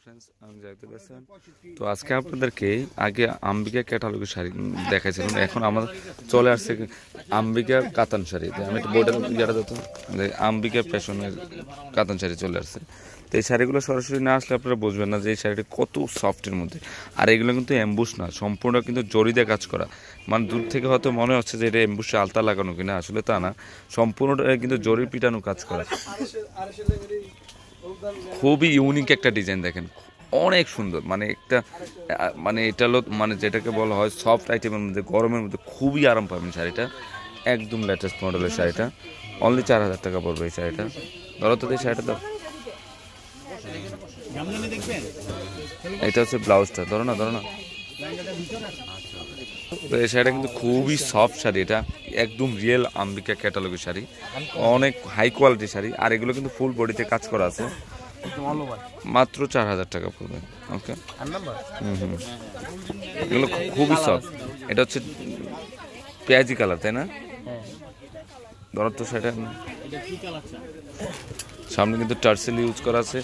Friends, আমি জাহিদুল হাসান। তো আজকে আপনাদেরকে আগে আম্বিকা ক্যাটালগের শাড়ি দেখাইছিলাম, এখন আমার চলে আসছে আম্বিকা কাতান শাড়ি। আমি একটা বোর্ডের ইয়েটা দিত আম্বিকা ফ্যাশনের কাতান শাড়ি চলে আসছে। তো এই শাড়িগুলো সরাসরি না আসলে আপনারা বুঝবেন না যে এই শাড়িটা কত সফটের মধ্যে। আর এগুলো কিন্তু অ্যাম্বুশ না, সম্পূর্ণ কিন্তু জরি দিয়ে কাজ করা। মানে দূর থেকে হয়তো মনে হচ্ছে যে এটা অ্যাম্বুশে আলতা লাগানো কিনা, আসলে তা না, সম্পূর্ণটা কিন্তু জরি পিটানো কাজ করা। খুবই ইউনিক একটা ডিজাইন, দেখেন অনেক সুন্দর। মানে একটা মানে এটা হলো মানে যেটাকে বলা হয় সফট আইটেমের মধ্যে, গরমের মধ্যে খুবই আরাম পাবেন শাড়িটা। একদম লেটেস্ট মডেলের শাড়িটা, অনলি 4000 টাকা পড়বে এই শাড়িটা। ধরো তো এই শাড়িটা, ধরো এটা হচ্ছে ব্লাউজটা, ধরো না ধরো না। তো এই শাড়িটা কিন্তু খুবই সফট শাড়ি, এটা একদম রিয়েল আম্বিকা ক্যাটালগের শাড়ি, অনেক হাই কোয়ালিটির শাড়ি। আর এগুলো কিন্তু ফুল বডিতে কাজ করা আছে, মাত্র 4000 টাকা পড়বে। ওকে, এগুলো খুবই সফট। এটা হচ্ছে পেঁয়াজি কালার, তাই না? ধরো তো সেটা সামনে কিন্তু টার্সেল ইউজ করা আছে,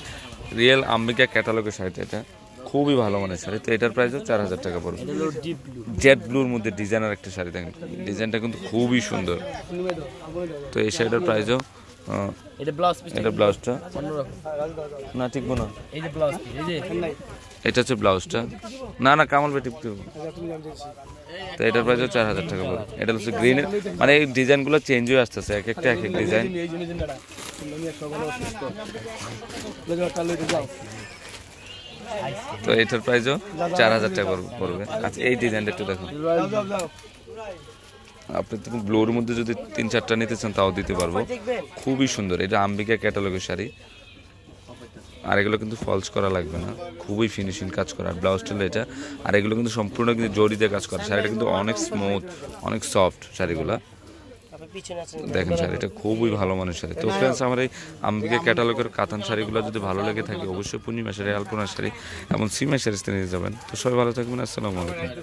রিয়েল আম্বিকা ক্যাটালগের শাড়িটা, এটা খুবই ভালো মানের শাড়ি। তো এটার প্রাইসও 4000 টাকা পড়বে। জেড ব্লুর মধ্যে ডিজাইনার একটা শাড়ি, দেখেন ডিজাইনটা কিন্তু খুবই সুন্দর। তো এই শাড়িটার প্রাইসও, এটা ব্লাউজটা না ঠিক না, এটা হচ্ছে ব্লাউজটা, না না কামাল বেটি। তো এটার প্রাইসও 4000 টাকা পড়বে। এটা হচ্ছে গ্রিনের, মানে এই ডিজাইনগুলো চেঞ্জ হয়ে আসতেছে, এক একটা এক এক ডিজাইন। তো এটার প্রাইসও 4000 টাকা পড়বে। আচ্ছা, এই ডিজাইনটা একটু দেখুন, আপনি তো ব্লুর মধ্যে যদি 3-4টা নিতে চান তাও দিতে পারবো, খুবই সুন্দর। এটা আম্বিকা ক্যাটালগের শাড়ি, আর এগুলো কিন্তু ফলস করা লাগবে না, খুবই ফিনিশিং কাজ করা। আর ব্লাউজটা এটা, আর এগুলো কিন্তু সম্পূর্ণ কিন্তু জড়িতে কাজ করা। শাড়িটা কিন্তু অনেক স্মুথ, অনেক সফট শাড়িগুলা। দেখেন শাড়িটা খুবই ভালো মানের শাড়ি। তো ফ্রেন্ডস, আমার এই আম্বিকা ক্যাটালগের কাতান শাড়িগুলো যদি ভালো লেগে থাকে, অবশ্যই পূর্ণিমা শাড়ি, আলপনা শাড়ি এবং সিমা শাড়ি নিয়ে যাবেন। তো সবাই ভালো থাকবেন, আসসালামু আলাইকুম।